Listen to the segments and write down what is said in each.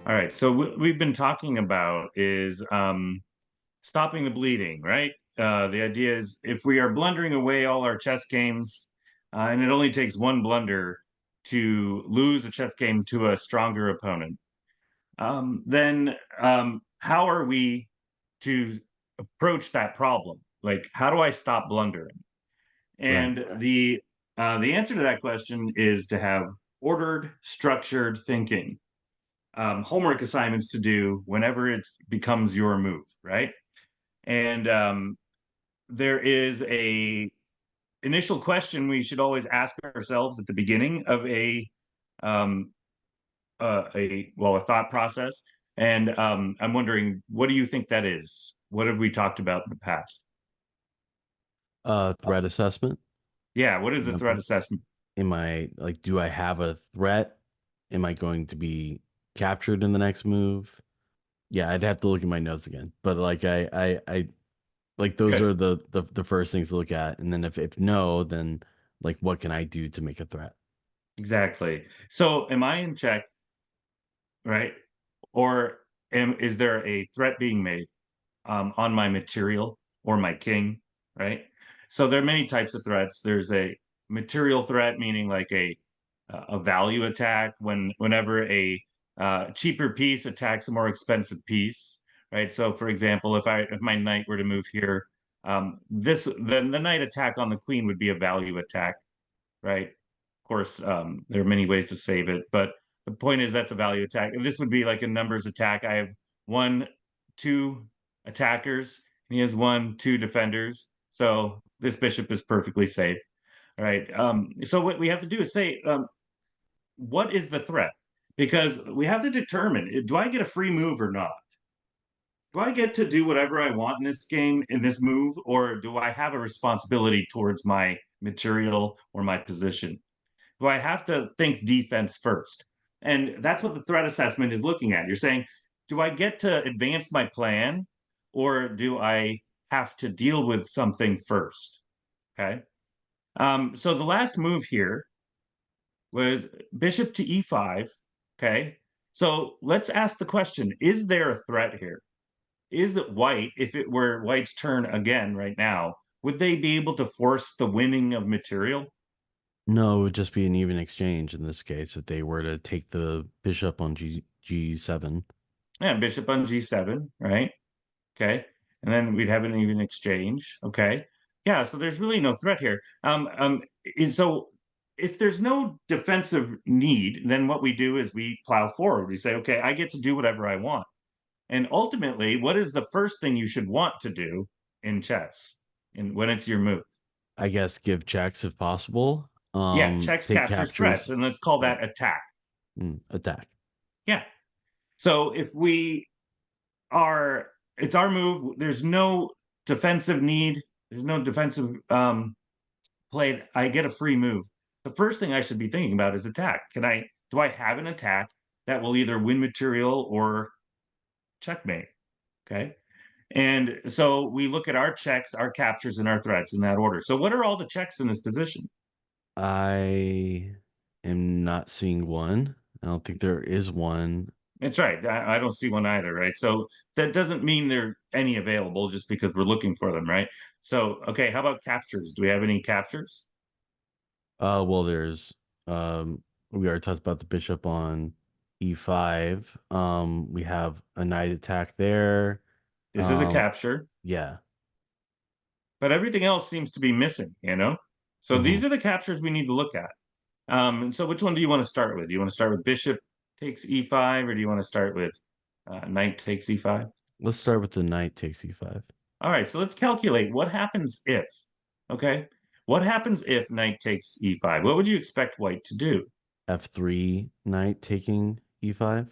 All right. So what we've been talking about is stopping the bleeding, right? The idea is if we are blundering away all our chess games, and it only takes one blunder to lose a chess game to a stronger opponent, then how are we to approach that problem? Like, how do I stop blundering? Right. And the answer to that question is to have ordered, structured thinking, homework assignments to do whenever it becomes your move, right? And there is a initial question we should always ask ourselves at the beginning of um, a thought process. And I'm wondering, what do you think that is? What have we talked about in the past? Threat assessment. Yeah, what is the threat Example. assessment? Am I like, do I have a threat? Am I going to be captured in the next move? Yeah, I'd have to look at my notes again. But like I like those Good, are the first things to look at. And then if no, then like what can I do to make a threat? exactly. So, am I in check, right? Or is there a threat being made on my material or my king, right? So there are many types of threats. There's a material threat, meaning like a value attack whenever a cheaper piece attacks a more expensive piece, right? So for example, if my knight were to move here, this then the knight attack on the queen would be a value attack, right? Of course, there are many ways to save it, but the point is that's a value attack. This would be like a numbers attack. I have one, two attackers, and he has one, two defenders. So this bishop is perfectly safe. All right. So what we have to do is say, what is the threat? Because we have to determine, do I get a free move or not? Do I get to do whatever I want in this game, in this move, or do I have a responsibility towards my material or my position? Do I have to think defense first? And that's what the threat assessment is looking at. You're saying, do I get to advance my plan or do I have to deal with something first? Okay. So the last move here was bishop to e5. Okay. So let's ask the question, is there a threat here? Is it white, if it were white's turn again right now, would they be able to force the winning of material? No, it would just be an even exchange in this case if they were to take the bishop on G7. Yeah, bishop on g7, right? Okay. And then we'd have an even exchange. Okay. Yeah. So there's really no threat here. So if there's no defensive need, then what we do is we plow forward. We say, okay, I get to do whatever I want. And ultimately, what is the first thing you should want to do in chess and when it's your move? I guess give checks if possible. Yeah, checks, Take captures, threats, captures. and let's call Right. that attack. Attack. Yeah. So if we are, it's our move. There's no defensive need. There's no defensive play. I get a free move. The first thing I should be thinking about is attack. Do I have an attack that will either win material or checkmate? Okay. And so we look at our checks, our captures, and our threats in that order. So what are all the checks in this position? I am not seeing one. I don't think there is one. That's right. I don't see one either, right? So that doesn't mean there are any available just because we're looking for them, right? So, okay, how about captures? Do we have any captures? Well, there's we already talked about the bishop on E5. We have a knight attack there. Is it a Um, capture? yeah. But everything else seems to be missing, you know? So hmm these are the captures we need to look at. And so which one do you want to start with? Do you want to start with bishop takes e5, or do you want to start with knight takes e5? Let's start with the knight takes E5. All right, so let's calculate what happens if, okay? What happens if knight takes e5? What would you expect white to do? F3 knight taking E5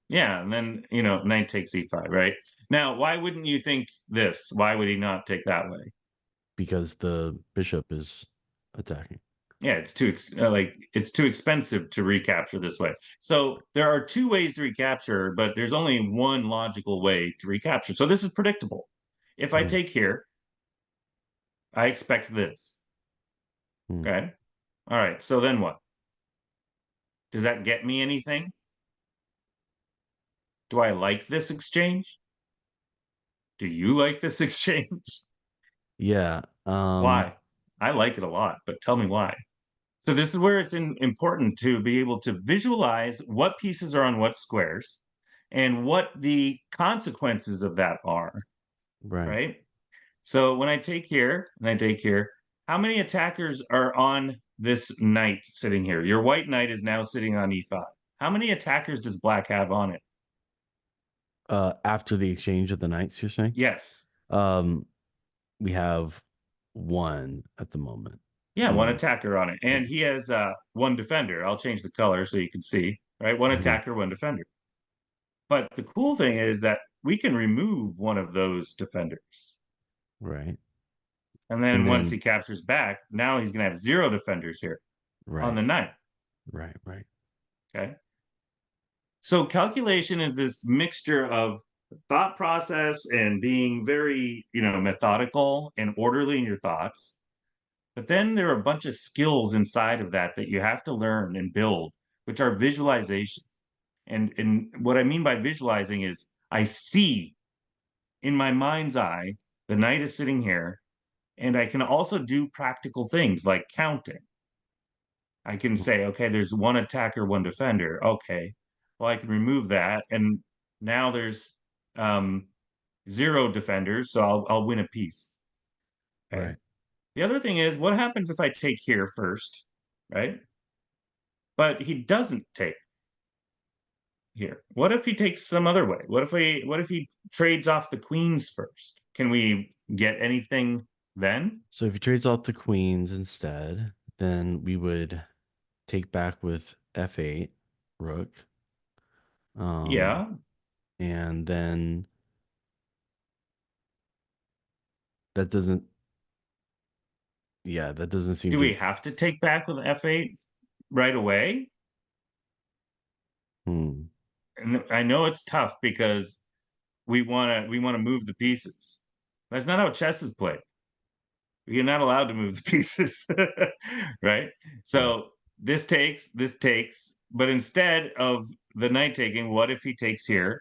Yeah, and then, knight takes e5, right? Now, why wouldn't you think this? Why would he not take that way? because the bishop is attacking. Yeah, it's too expensive to recapture this way. So there are two ways to recapture, but there's only one logical way to recapture. So this is predictable. If I Mhm. take here, I expect this. Mhm. Okay. All right. So then what? Does that get me anything? Do I like this exchange? Do you like this exchange? Yeah. Why? I like it a lot, but tell me why. So this is where it's important to be able to visualize what pieces are on what squares and what the consequences of that are, Right. right? So when I take here and I take here, how many attackers are on this knight sitting here? Your white knight is now sitting on e5. How many attackers does black have on it? After the exchange of the knights, you're saying? Yes. Um, we have one at the moment. Yeah, one And attacker on it. And he has one defender. I'll change the color so you can see, right? One Mhm. attacker, one defender. But the cool thing is that we can remove one of those defenders. Right. And then And once then he captures back, now he's going to have 0 defenders here on right, the knight. right. Okay. So calculation is this mixture of thought process and being very, methodical and orderly in your thoughts. But then there are a bunch of skills inside of that that you have to learn and build, which are visualization. And what I mean by visualizing is I see in my mind's eye the knight is sitting here, and I can also do practical things like counting. I can say, okay, there's one attacker, one defender. Okay, well, I can remove that, and now there's um, 0 defenders, so I'll win a piece. Okay. Right. The other thing is, what happens if I take here first, right? But he doesn't take here. What if he takes some other way? What if he trades off the queens first? Can we get anything then? So if he trades off the queens instead, then we would take back with f8, rook. Yeah. And then that doesn't, yeah, that doesn't seem Do to, we have to take back with f8 right away? hmm. And I know it's tough because we want to move the pieces. That's not how chess is played. You're not allowed to move the pieces, right? Right. So this takes, but instead of the knight taking, what if he takes here?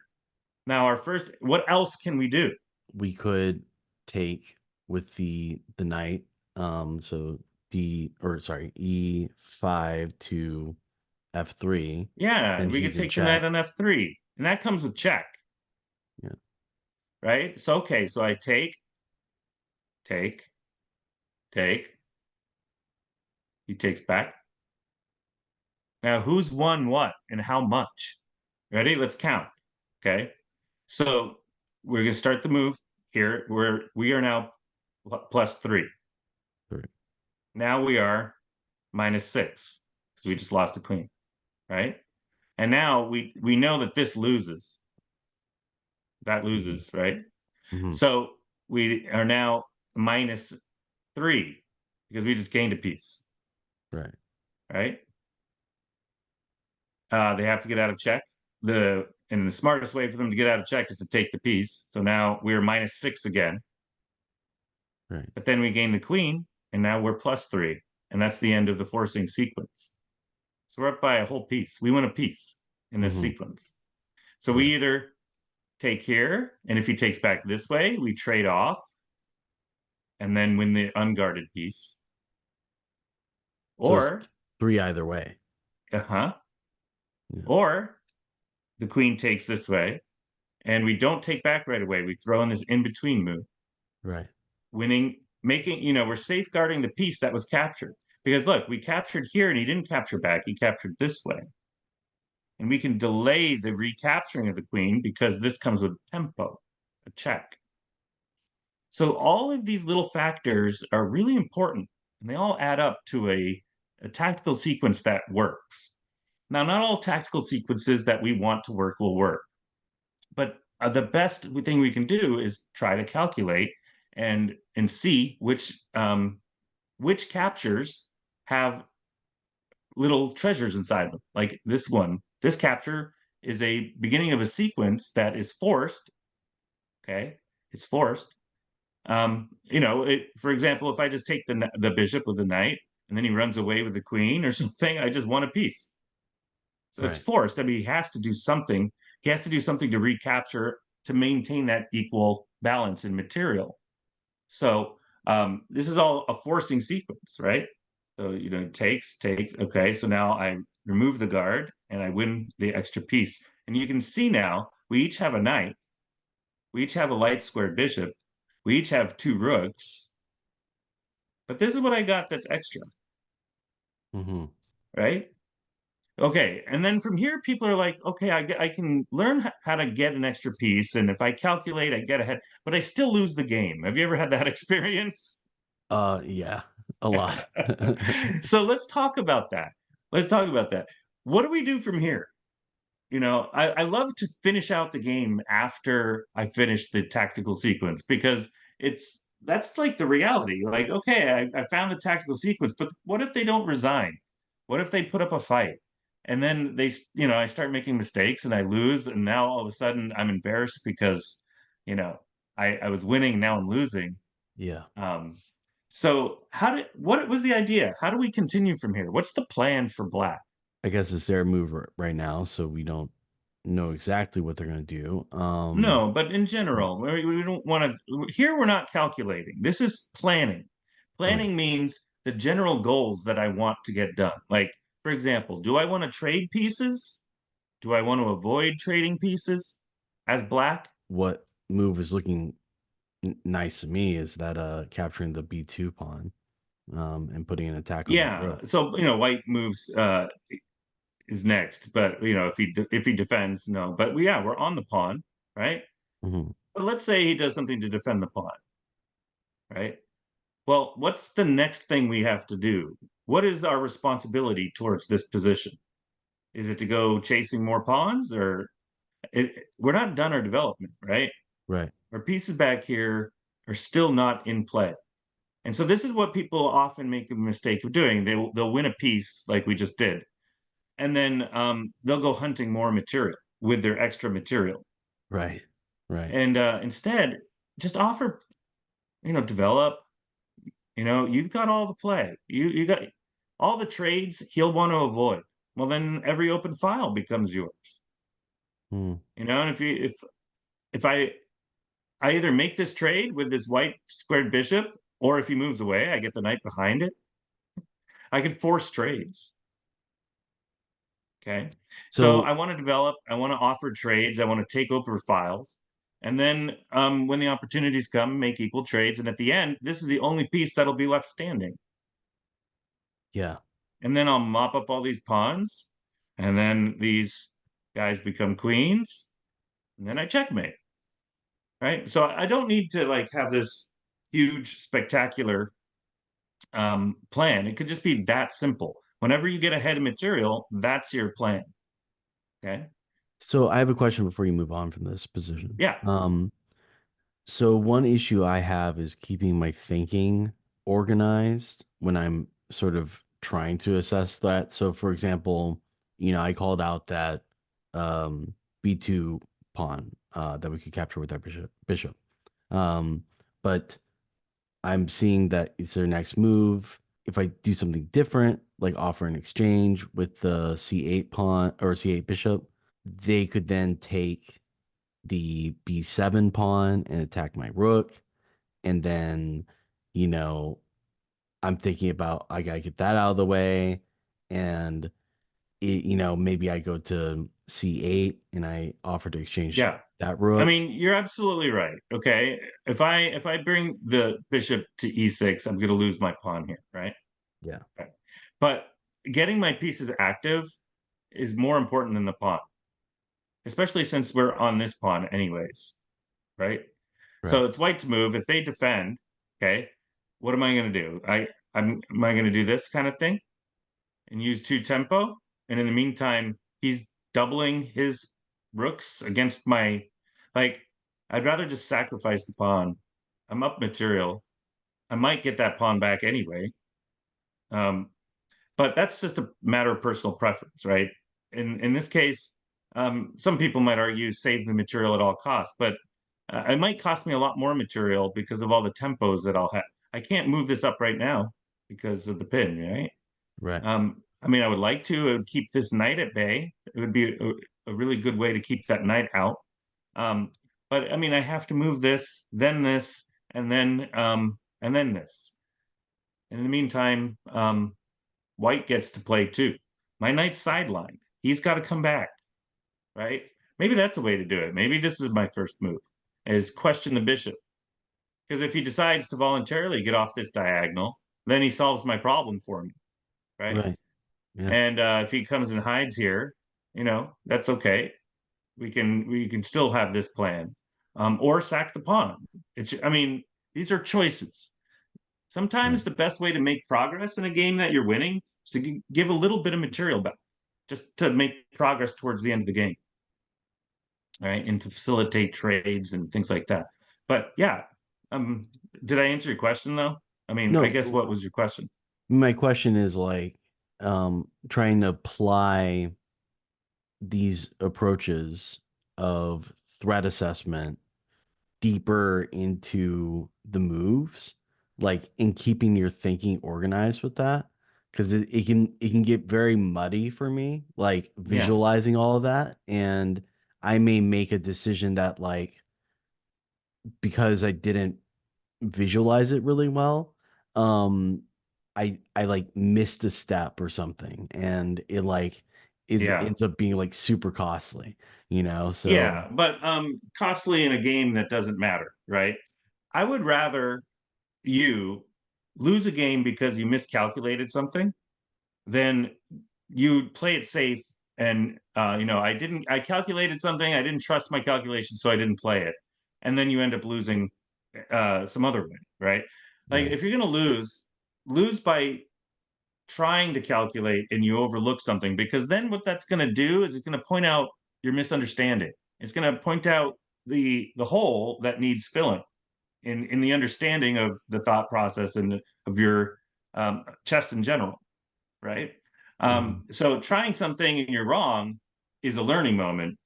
Now our first, what else can we do? We could take with the knight, so e5 to f3, Yeah, then we could he's in take the knight check. on f3, and that comes with check, Yeah. right? So okay, so I take, take. He takes back. Now who's won what and how much? Ready? Let's count. Okay. So we're gonna start the move here. We are now +3. Right. Now we are -6 because we just lost a queen, right? And now we know that this loses. That Mhm. loses, right? Mhm. So we are now -3 because we just gained a piece, Right. right? They have to get out of check. The smartest way for them to get out of check is to take the piece. So now we're -6 again. Right. But then we gain the queen, and now we're +3. And that's the end of the forcing sequence. So we're up by a whole piece. We win a piece in this Mhm. sequence. So Right. we either take here, and if he takes back this way, we trade off and then win the unguarded piece. So it's Or, 3 either way. uh-huh, Yeah. or the queen takes this way, and we don't take back right away. We throw in this in-between move, Right. winning, making, we're safeguarding the piece that was captured. Because look, we captured here and he didn't capture back, he captured this way. And we can delay the recapturing of the queen because this comes with tempo, a check. So all of these little factors are really important, and they all add up to a tactical sequence that works. Now, not all tactical sequences that we want to work will work, but the best thing we can do is try to calculate and see which captures have little treasures inside them. Like this one, this capture is a beginning of a sequence that is forced. Okay, it's forced. For example, if I just take the bishop with the knight and then he runs away with the queen or something, I just won a piece. So it's Right. forced. I mean, he has to do something he has to do something to recapture to maintain that equal balance in material. So this is all a forcing sequence, right? So takes. Okay, so now I remove the guard and I win the extra piece. And you can see now we each have a knight, we each have a light squared bishop, we each have 2 rooks. But this is what I got that's extra, Mm-hmm. right? Okay, and then from here, people are like, okay, I can learn how to get an extra piece, and if I calculate, I get ahead, but I still lose the game. Have you ever had that experience? Yeah, a lot. So let's talk about that. Let's talk about that. What do we do from here? I love to finish out the game after I finish the tactical sequence because that's like the reality. Like, okay, I found the tactical sequence, but what if they don't resign? What if they put up a fight? And then I start making mistakes and I lose, and now all of a sudden I'm embarrassed because, you know, I was winning, now I'm losing. Yeah. Um, so what was the idea? How do we continue from here? What's the plan for Black? I guess it's their move right now, so we don't know exactly what they're gonna do. No, but in Yeah. general, we don't want to. Here, we're not calculating. This is planning. Right. Planning means the general goals that I want to get done. Like, for example, do I want to trade pieces? Do I want to avoid trading pieces as Black? What move is looking nice to me is that capturing the B2 pawn, and putting an attack on that Yeah. rook. So White moves is next, but if he defends, no. But we're on the pawn, right? Hmm. But let's say he does something to defend the pawn, right? Well, what's the next thing we have to do? What is our responsibility towards this position? Is it to go chasing more pawns, or we're not done our development, right? Right. Our pieces back here are still not in play. And so this is what people often make a mistake of doing. They'll win a piece like we just did, and then they'll go hunting more material with their extra material. Right. Right. And instead, just offer, develop. You've got all the play. You got all the trades he'll want to avoid. Well, then every open file becomes yours. Mm. And if I either make this trade with this white squared bishop, or if he moves away, I get the knight behind it. I can force trades. Okay. So I So want to develop, I want to offer trades, I want to take over files. And then when the opportunities come, make equal trades. And at the end, this is the only piece that'll be left standing. yeah. And then I'll mop up all these pawns, and then these guys become queens, and then I checkmate. Right. So I don't need to like have this huge, spectacular plan. It could just be that simple. Whenever you get ahead of material, that's your plan. Okay. So I have a question before you move on from this position. Yeah. So one issue I have is keeping my thinking organized when I'm sort of trying to assess that. So for example, I called out that B2 pawn that we could capture with our bishop. Um, but I'm seeing that it's their next move. If I do something different, like offer an exchange with the C8 pawn or C8 bishop, they could then take the B7 pawn and attack my rook. And then, you know, I'm thinking about I gotta get that out of the way. And maybe I go to C8 and I offer to exchange Yeah. that I rook. mean, you're absolutely right. Okay. If I bring the bishop to e6, I'm going to lose my pawn here, right? Yeah. Okay. But getting my pieces active is more important than the pawn, especially since we're on this pawn anyways, right? Right. So it's white's move. If they defend, okay, what am I going to do? Am I going to do this kind of thing and use 2 tempo? And in the meantime, he's doubling his rooks against my, like, I'd rather just sacrifice the pawn. I'm up material. I might get that pawn back anyway. Um, but that's just a matter of personal preference, right? In this case, some people might argue save the material at all costs, but it might cost me a lot more material because of all the tempos that I'll have. I can't move this up right now because of the pin, right? Right. I mean, I would like to. It would keep this knight at bay. It would be a really good way to keep that knight out. Um, but I mean, I have to move this, and then this. In the meantime, White gets to play too. My knight's sidelined. He's got to come back, right? Maybe that's a way to do it. Maybe this is my first move, is question the bishop. Because if he decides to voluntarily get off this diagonal, then he solves my problem for me, right? Right. Yeah. And if he comes and hides here, that's okay. We can still have this plan, or sack the pawn. I mean, these are choices. Sometimes Right. the best way to make progress in a game that you're winning is to give a little bit of material back, just to make progress towards the end of the game, right? And to facilitate trades and things like that. But yeah, um, did I answer your question though? I mean, I guess No, what was your question? my question is like trying to apply these approaches of threat assessment deeper into the moves, like in keeping your thinking organized with that. Because it can get very muddy for me, like Yeah, visualizing all of that. And I may make a decision that like because I didn't visualize it really well, um, I like missed a step or something, and it like is yeah, ends up being like super costly, you know? So yeah. But costly in a game that doesn't matter, right? I would rather you lose a game because you miscalculated something than you play it safe and I calculated something, I didn't trust my calculation, so I didn't play it. And then you end up losing some other way, right? Like right, if you're gonna lose by trying to calculate and you overlook something, because then what that's gonna do is it's gonna point out your misunderstanding. It's gonna point out the hole that needs filling in the understanding of the thought process and of your chess in general, right? mhm, So trying something and you're wrong is a learning moment.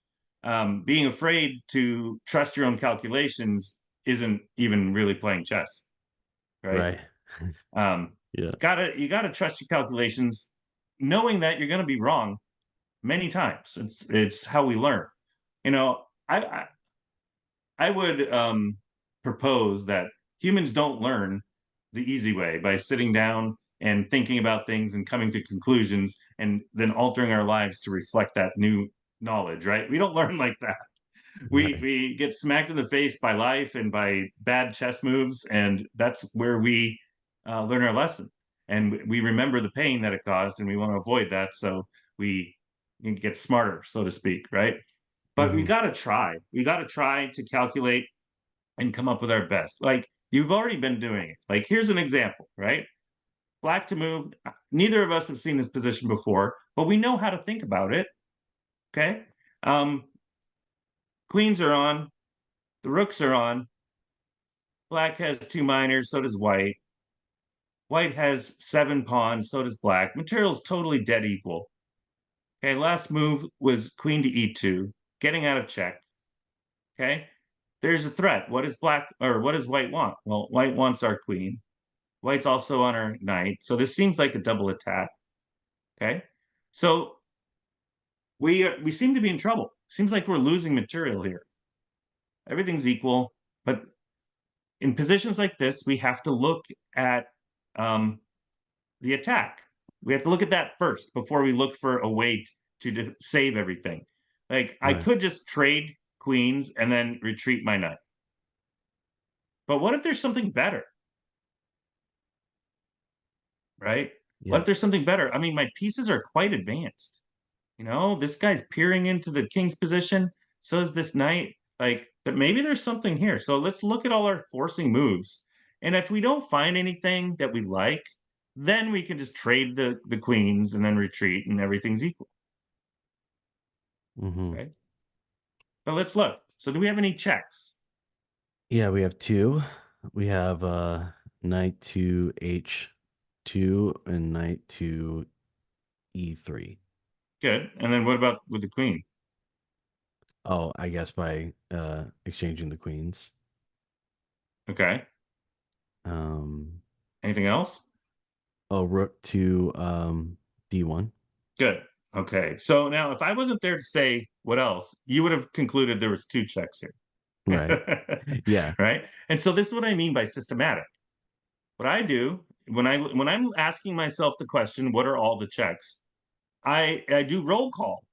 Being afraid to trust your own calculations isn't even really playing chess, right? right, Um, yeah, you gotta trust your calculations, knowing that you're gonna be wrong many times. It's how we learn. I would propose that humans don't learn the easy way by sitting down and thinking about things and coming to conclusions and then altering our lives to reflect that new knowledge, right? We don't learn like that. We right, we get smacked in the face by life and by bad chess moves, and that's where we learn our lesson. And we remember the pain that it caused, and we want to avoid that, so we get smarter, so to speak, right? But we mhm, got to try. We got to try to calculate and come up with our best. Like you've already been doing it. Like here's an example, right? Black to move. Neither of us have seen this position before, but we know how to think about it. Okay. Um, Queens are on, the rooks are on. Black has two minors, so does white. White has seven pawns, so does black. Material's totally dead equal. Okay, last move was queen to e2, getting out of check. Okay, there's a threat. What does black or what does white want? Well, white wants our queen. White's also on our knight. So this seems like a double attack. Okay. So we seem to be in trouble. Seems like we're losing material here. Everything's equal, but in positions like this, we have to look at um, the attack. We have to look at that first before we look for a way to save everything. Like I right, could just trade queens and then retreat my knight. But what if there's something better, right? What yeah, if there's something better? I mean, my pieces are quite advanced. This guy's peering into the king's position. So is this knight. Like that, maybe there's something here. So let's look at all our forcing moves. And if we don't find anything that we like, then we can just trade the queens and then retreat, and everything's equal, mhm. right? But let's look. So do we have any checks? Yeah, we have two. We have knight to h2 and knight to e3. Good. And then what about with the queen? Oh, I guess by exchanging the queens. Okay. Um, Anything else? oh, rook to D1. Good. Okay. So now if I wasn't there to say what else, you would have concluded there was two checks Right. here. Yeah. Right? And so this is what I mean by systematic. What I do when I'm asking myself the question, what are all the checks? I do roll call,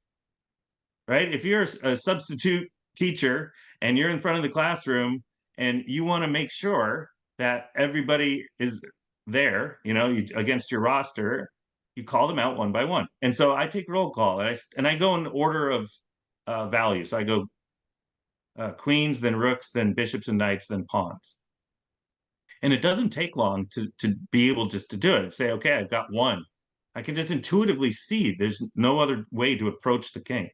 right? If you're a substitute teacher and you're in front of the classroom and you want to make sure that everybody is there, against your roster, you call them out one by one. And so I take roll call and I go in order of value. So I go queens, then rooks, then bishops and knights, then pawns. And it doesn't take long to be able just to do it. Say, okay, I've got one. I can just intuitively see there's no other way to approach the king.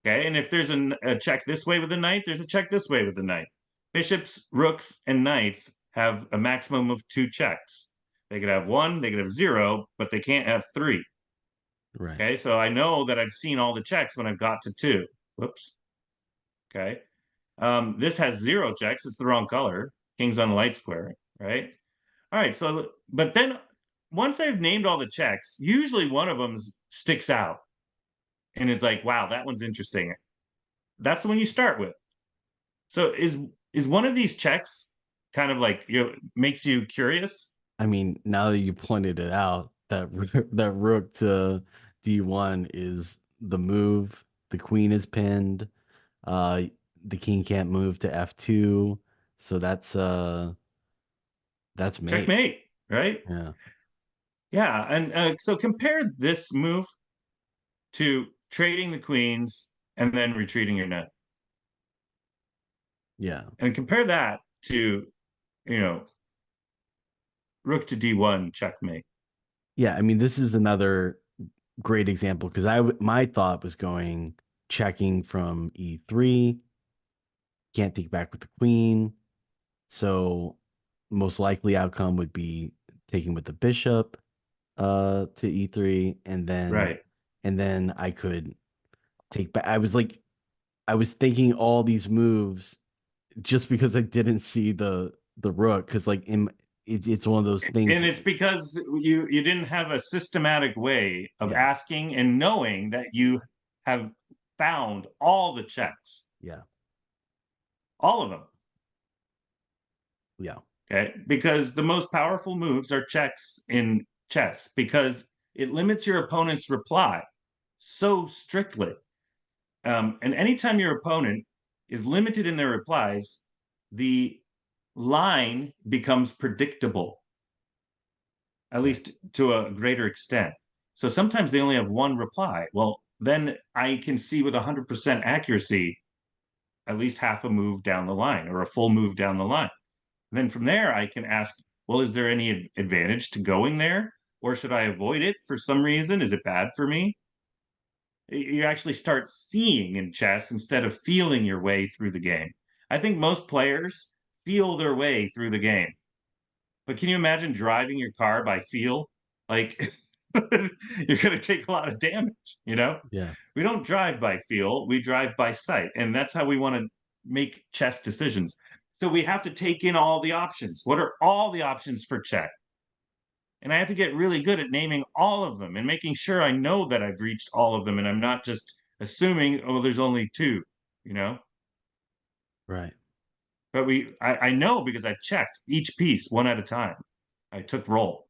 Okay, and if there's a check this way with the knight, there's a check this way with the knight. Bishops, rooks, and knights have a maximum of two checks. They could have one, they could have zero, but they can't have three. Right. Okay, so I know that I've seen all the checks when I've got to two. Whoops. Okay. This has zero checks. It's the wrong color. King's on the light square, right? All right. So, but then once I've named all the checks, usually one of them sticks out and is like, wow, that one's interesting. That's the one you start with. So is one of these checks kind of like, makes you curious? I mean, now that you pointed it out, that that rook to D1 is the move. The queen is pinned. Uh, the king can't move to F2, so that's mate. Checkmate, right? Yeah, Yeah. And so compare this move to trading the queens and then retreating your knight. yeah, And compare that to, you know, rook to D1 checkmate. yeah. I mean, this is another great example because my thought was going checking from E3, can't take back with the queen, so most likely outcome would be taking with the bishop to E3, Right. and then I could take back. I was thinking all these moves just because I didn't see the rook because it's one of those things. And it's because you didn't have a systematic way of Yeah, asking and knowing that you have found all the checks, yeah, all of them. yeah, Okay. Because the most powerful moves are checks in chess because it limits your opponent's reply so strictly. And anytime your opponent is limited in their replies, the line becomes predictable, at right, least to a greater extent. So sometimes they only have one reply. Well, then I can see with 100% accuracy at least half a move down the line or a full move down the line. And then from there, I can ask, well, is there any advantage to going there? Or should I avoid it for some reason? Is it bad for me? You actually start seeing in chess instead of feeling your way through the game. I think most players feel their way through the game. But can you imagine driving your car by feel? Like you're going to take a lot of damage, yeah, We don't drive by feel, we drive by sight. And that's how we want to make chess decisions. So we have to take in all the options. What are all the options for check? And I have to get really good at naming all of them and making sure I know that I've reached all of them and I'm not just assuming, oh, there's only two, you know? right. But I know because I checked each piece one at a time. I took roll.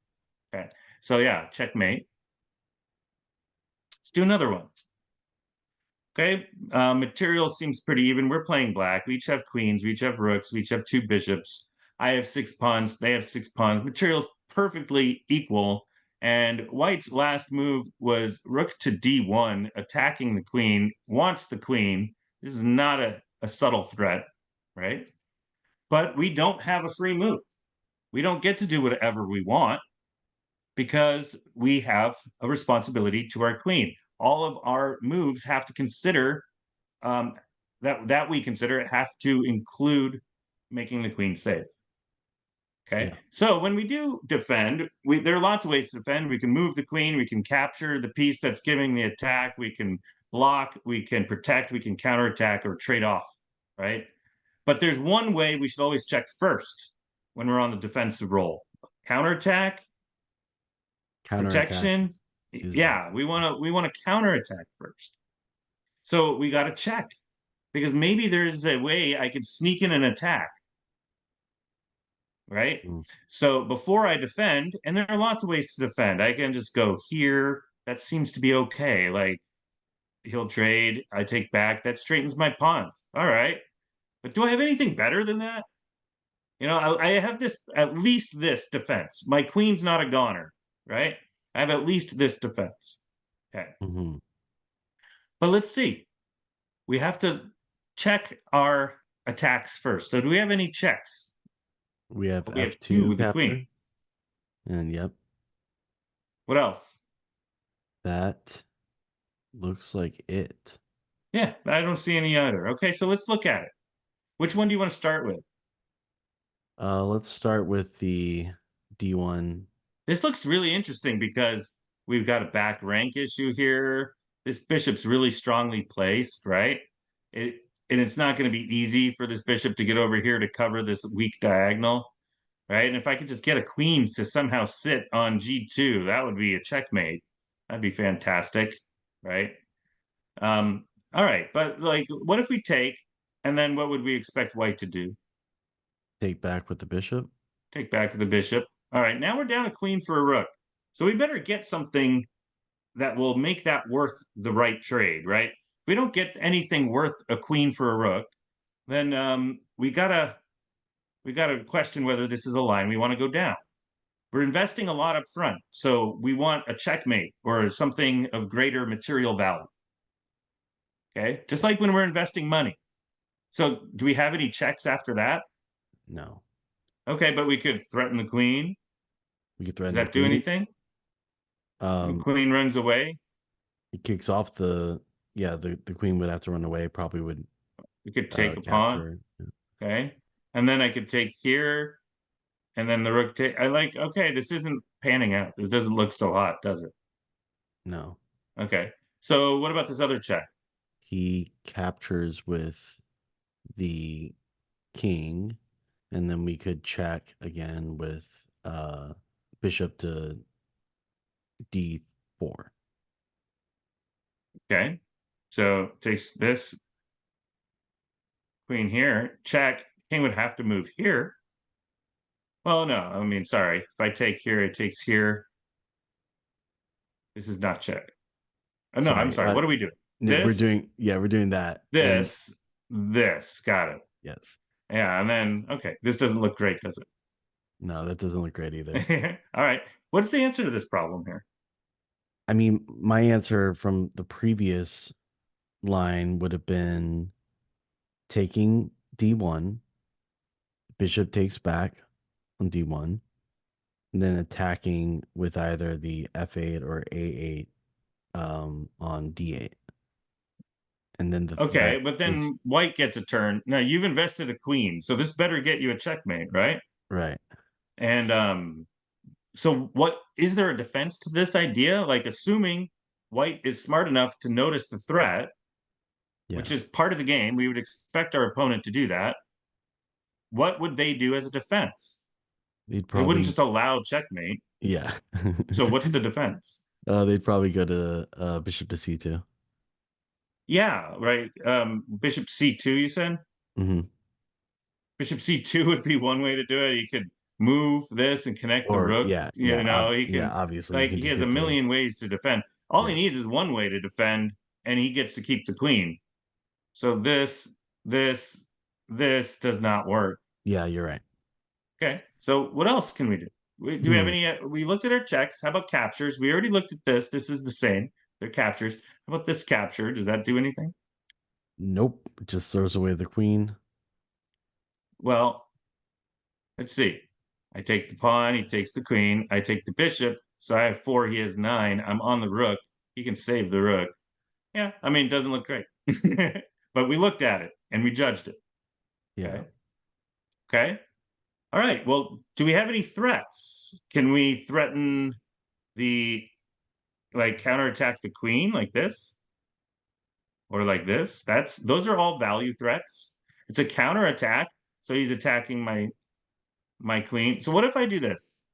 Okay. So yeah, checkmate. Let's do another one. Okay. Material seems pretty even. We're playing black. We each have queens. We each have rooks. We each have two bishops. I have six pawns. They have six pawns. Material's perfectly equal. And white's last move was rook to d1, attacking the queen, wants the queen. This is not a subtle threat, right? But we don't have a free move. We don't get to do whatever we want because we have a responsibility to our queen. All of our moves have to consider um, that we consider it have to include making the queen safe. Okay, Yeah, so when we do defend, there are lots of ways to defend. We can move the queen, we can capture the piece that's giving the attack, we can block, we can protect, we can counterattack or trade off, right? But there's one way we should always check first when we're on the defensive roll. Counterattack Counterattack protection. is Yeah, we want to counterattack first. So we got to check because maybe there's a way I could sneak in an attack, right? mm, So before I defend, and there are lots of ways to defend. I can just go here. That seems to be okay. Like he'll trade, I take back. That straightens my pawns. All right. But do I have anything better than that? I have this at least this defense. My queen's not a goner, right? I have at least this defense. Okay. mhm. But let's see. We have to check our attacks first. So do we have any checks? We have We have two F2 with the capture, queen. and yep, What else? that looks like it. Yeah, I don't see any other. Okay, so let's look at it. Which one do you want to start with? Let's start with the D1. This looks really interesting because we've got a back rank issue here. This bishop's really strongly placed, right? It and it's not going to be easy for this bishop to get over here to cover this weak diagonal, right? And if I could just get a queen to somehow sit on G2, that would be a checkmate. That'd be fantastic, right? All right, but like, what if we take, and then what would we expect white to do? Take back with the bishop. Take back the bishop. All right, now we're down a queen for a rook. So we better get something that will make that worth the right trade, right? If we don't get anything worth a queen for a rook, then we gotta question whether this is a line we want to go down. We're investing a lot up front, so we want a checkmate or something of greater material value. Okay, just like when we're investing money. So do we have any checks after that? No, Okay, but we could threaten the queen. we could Does threaten the that do queen. anything? The Um, queen runs away. it kicks off the yeah. The queen would have to run away. Probably would We could take a pawn. capture. Okay. And then I could take here, and then the rook take. I like, okay, this isn't panning out. This doesn't look so hot, does it? No, Okay. So what about this other check? he captures with the king, and then we could check again with bishop to D4. Okay. So takes this queen here, check. King would have to move here. Well, no, I mean, sorry. If I take here, it takes here. This is not check. Oh, no, I'm Sorry. sorry. What are we doing? No, we're This, doing that. And this. Got it. yes. Yeah, and then okay, this doesn't look great, does No, that doesn't look great either. it? All right. What's the answer to this problem here? I mean, my answer from the previous line would have been taking D1, bishop takes back on D1, and then attacking with either the F8 or A8 on D8. And then the Okay, threat but is then white gets a turn. Now you've invested a queen, so this better get you a checkmate, right? right. And so what is there a defense to this idea? Like assuming white is smart enough to notice the threat, Yeah. which is part of the game, we would expect our opponent to do that. What would they do as a defense? They'd They wouldn't probably just allow checkmate. yeah. So what's the defense? They'd probably go to bishop to C2. Yeah, right. Bishop C2, you said? Hmm. Bishop C2 would be one way to do it. He could move this and connect the Or rook. yeah, You know, he yeah, can, obviously you like, can he just has a get the million ways to defend. All he yeah. needs is one way to defend, and he gets to keep the queen. So this does not work. Yeah, you're right. Okay. So what else can we do? Do we have Hmm. any? We looked at our checks. How about captures? We already looked at this. This is the same. They're captures. How about this capture? Does that do anything? Nope. It just throws away the queen. Well, let's see. I take the pawn, he takes the queen, I take the bishop. So I have 4, he has 9. I'm on the rook. He can save the rook. Yeah, I mean, it doesn't look great. But we looked at it and we judged it. Yeah. Okay. Okay. All right. Well, do we have any threats? Can we threaten the like counterattack the queen like this? Or like this? Those are all value threats. It's a counterattack. So he's attacking my queen. So what if I do this?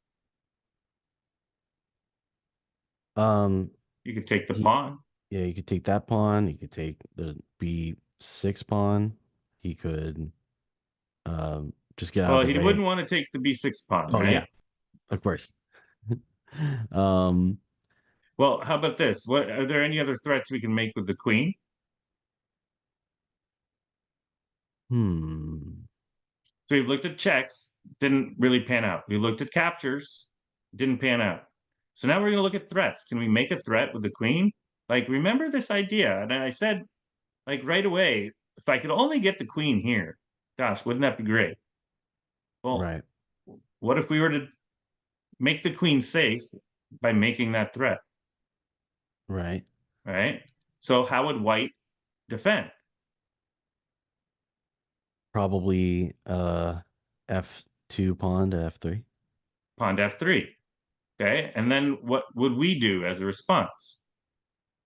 Um, You could take the he, pawn. yeah, you could take that pawn. You could take the B6 pawn. He could just get out of Well, the he way. wouldn't want to take the b6 pawn, Oh right? yeah, of course. um, Well, how about this? What are there any other threats we can make with the queen? hmm, So we've looked at checks, didn't really pan out. We looked at captures, didn't pan out. So now we're going to look at threats. Can we make a threat with the queen? Like, remember this idea? And I said, like, right away, if I could only get the queen here, gosh, wouldn't that be great? Well, right, what if we were to make the queen safe by making that threat, right. right? So how would white defend? Probably F2 pawn to F3. Pawn to f3. Okay. And then what would we do as a response?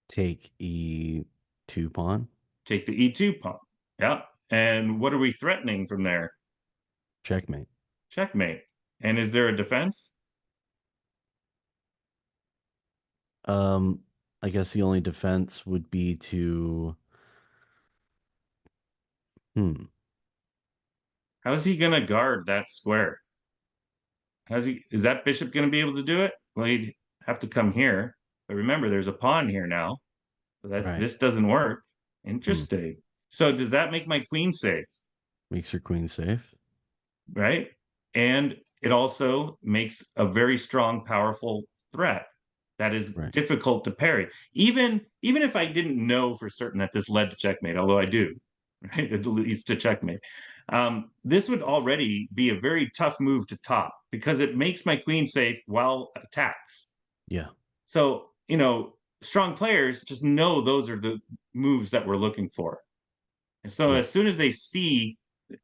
Take E2 pawn. Take the e2 pawn. Yeah. And what are we threatening from there? Checkmate. Checkmate. And is there a defense? Um, I guess the only defense would be to hmm, How is he going to guard that square? Is that bishop going to be able to do it? Well, he'd have to come here. But remember, there's a pawn here now. So right. this doesn't work. Hmm. Interesting. So does that make my queen safe? Makes your queen safe. Right? And it also makes a very strong, powerful threat that is Right. difficult to parry. Even if I didn't know for certain that this led to checkmate, although I do, right? It leads to checkmate. This would already be a very tough move to top because it makes my queen safe while attacks. Yeah. So, strong players just know those are the moves that we're looking for. And so Yeah. as soon as they see,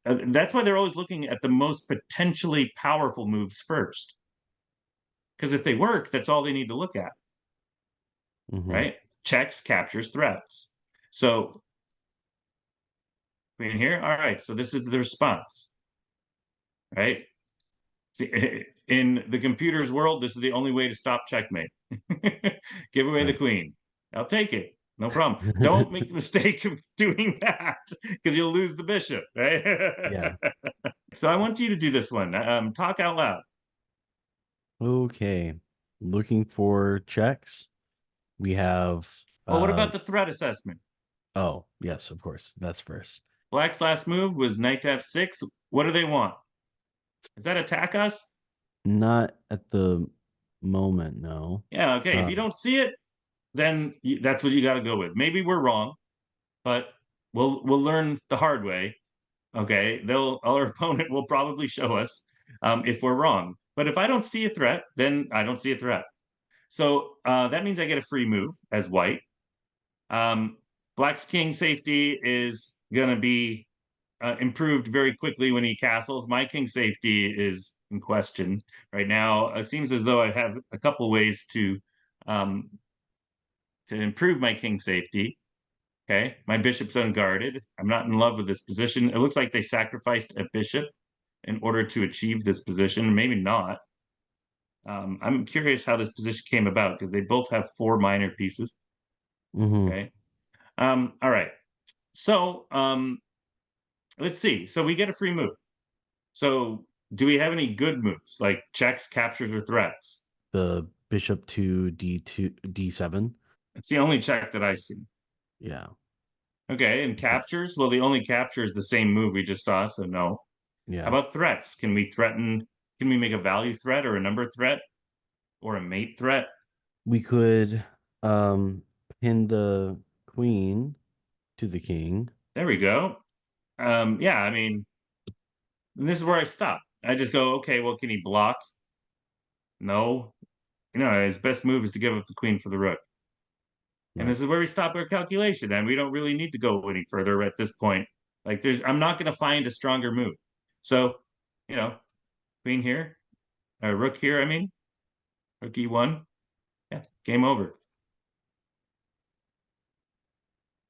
that's why they're always looking at the most potentially powerful moves first. Because if they work, that's all they need to look at, Hmm. right? Checks, captures, threats. So in here, all right. So this is the response, right? See, in the computer's world, this is the only way to stop checkmate. Give away the Right. queen. I'll take it. No problem. Don't make the mistake of doing that because you'll lose the bishop, right? Yeah. So I want you to do this one. Talk out loud. Okay. Looking for checks. We have Well, what about the threat assessment? oh, yes, of course. That's first. Black's last move was knight to f6. What do they want? Does that attack us? Not at the moment, no. Yeah, okay. If Uh, you don't see it, then that's what you got to go with. Maybe we're wrong, but we'll learn the hard way. Okay, our opponent will probably show us if we're wrong. But if I don't see a threat, then I don't see a threat. So that means I get a free move as white. Um, Black's king safety is going to be improved very quickly when he castles. My king safety is in question right now. It seems as though I have a couple ways um, to improve my king safety. Okay, my bishop's unguarded. I'm not in love with this position. It looks like they sacrificed a bishop in order to achieve this position. Maybe not. I'm curious how this position came about because they both have four minor pieces. mhm. Okay. All right. So let's see. So we get a free move. So do we have any good moves like checks, captures, or threats? The bishop to D2, D7. It's the only check that I see. Yeah. Okay, and So, captures? Well, the only capture is the same move we just saw, so no. How yeah. about threats? Can we make a value threat or a number threat or a mate threat? We could pin the queen to the king. There we go. Yeah, I mean, this is where I stop. I just go, okay, well, can he block? No. His best move is to give up the queen for the rook. And Right. this is where we stop our calculation. And we don't really need to go any further at this point. I'm not going to find a stronger move. So, you know, queen here, rook here, I mean, rook e1. Yeah, game over.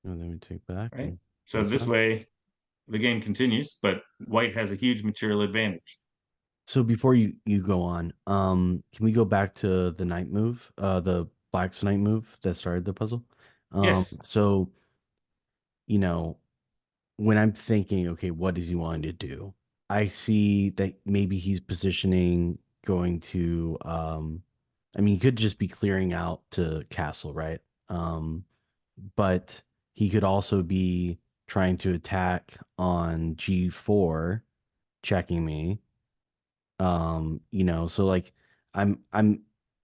And then we take back Right. and So face this up. way, the game continues, but white has a huge material advantage. So before you go on, can we go back to the knight move? The Black's knight move that started the puzzle. Yes. So you know, when I'm thinking, okay, what is he wanting to do? I see that maybe he's positioning going to I mean, he could just be clearing out to castle, right? Um, but he could also be trying to attack on G4, checking me. So like I'm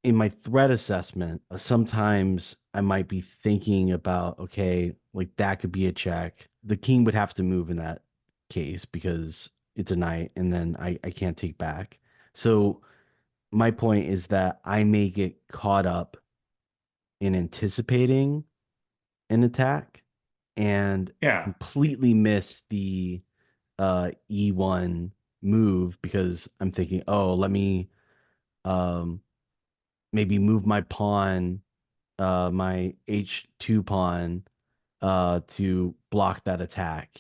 in my threat assessment, sometimes I might be thinking about, okay, like that could be a check. The king would have to move in that case because it's a knight and then I can't take back. So my point is that I may get caught up in anticipating an attack and Yeah. completely miss the E1 move because I'm thinking, oh, let me um maybe move my pawn, my H2 pawn, to block that attack,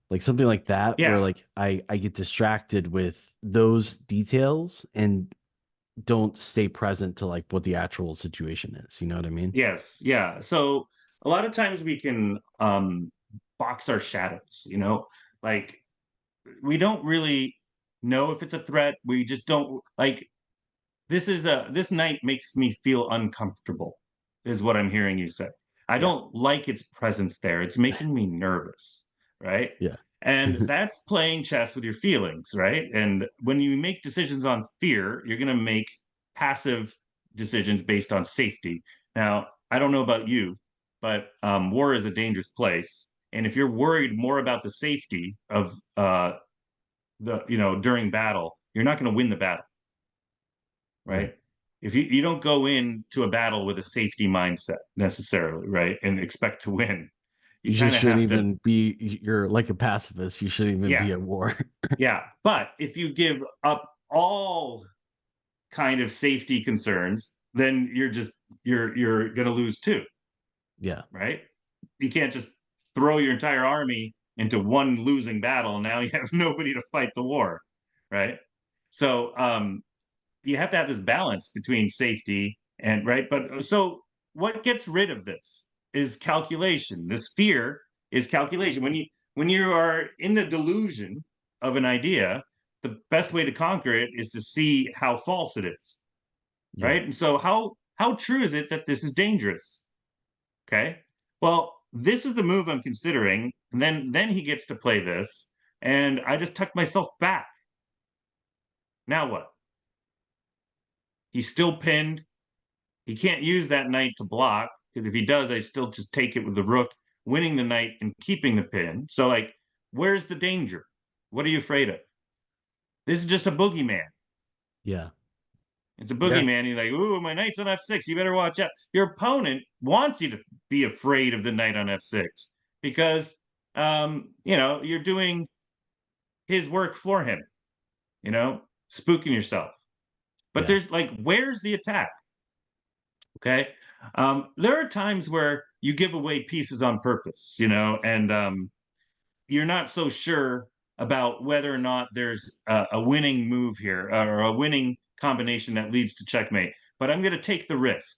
like something like that, where Yeah. like I get distracted with those details and don't stay present to like what the actual situation is. You know what I mean? Yes. Yeah. So a lot of times we can box our shadows, like we don't really know if it's a threat. We just don't like this night makes me feel uncomfortable, is what I'm hearing you say. I Yeah. don't like its presence there. It's making me nervous, right? Yeah. And that's playing chess with your feelings, right? And when you make decisions on fear, you're going to make passive decisions based on safety. Now, I don't know about you, but war is a dangerous place. And if you're worried more about the safety of during battle, you're not going to win the battle, Right. right? If you don't go into a battle with a safety mindset necessarily, right, and expect to win, you You kind just of shouldn't have to, even be, you're like a pacifist. You shouldn't even yeah, be at war. yeah. But if you give up all kind of safety concerns, then you're going to lose too, Yeah. right? You can't just throw your entire army into one losing battle and now you have nobody to fight the war, right? So you have to have this balance between safety and right. But so what gets rid of this is calculation. This fear is calculation. When you are in the delusion of an idea, the best way to conquer it is to see how false it is, Yeah. right? And so how true is it that this is dangerous? Okay. Well, this is the move I'm considering. And then he gets to play this, and I just tuck myself back. Now what? He's still pinned. He can't use that knight to block because if he does, I still just take it with the rook, winning the knight and keeping the pin. So, like, where's the danger? What are you afraid of? This is just a boogeyman. Yeah. It's a Yeah. boogeyman. He's like, ooh, my knight's on f6. You better watch out. Your opponent wants you to be afraid of the knight on f6 because, you're doing his work for him, spooking yourself. But Yeah. there's like, where's the attack? Okay. There are times where you give away pieces on purpose, and you're not so sure about whether or not there's a winning move here or a winning combination that leads to checkmate. But I'm going to take the risk,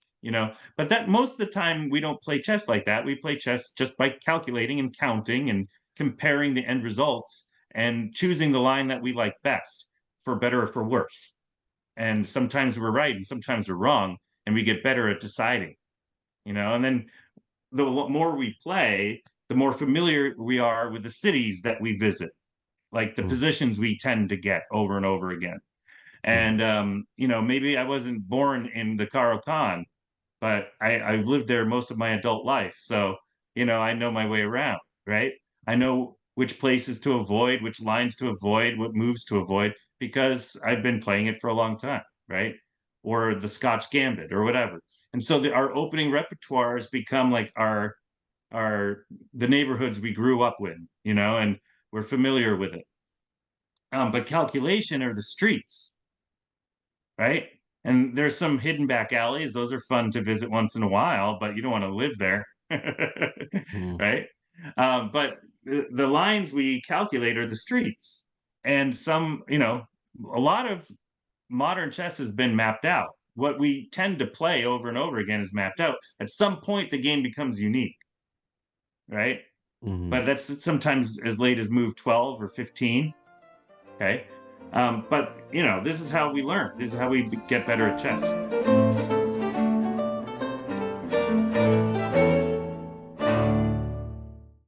But that most of the time we don't play chess like that. We play chess just by calculating and counting and comparing the end results and choosing the line that we like best, for better or for worse. And sometimes we're right and sometimes we're wrong, and we get better at deciding, and then the more we play, the more familiar we are with the cities that we visit, like the Mm, positions we tend to get over and over again. mhm. And maybe I wasn't born in the Caro-Kann, but I've lived there most of my adult life. So, I know my way around, right? I know which places to avoid, which lines to avoid, what moves to avoid, because I've been playing it for a long time, right? Or the Scotch Gambit or whatever. And so our opening repertoires become like our the neighborhoods we grew up with, and we're familiar with it. But calculation are the streets, right? And there's some hidden back alleys. Those are fun to visit once in a while, but you don't want to live there, Mm. right? But the lines we calculate are the streets, and a lot of modern chess has been mapped out. what we tend to play over and over again is mapped out. At some point, the game becomes unique, right? Mhm. But that's sometimes as late as move 12 or 15. Okay. But this is how we learn. This is how we get better at chess.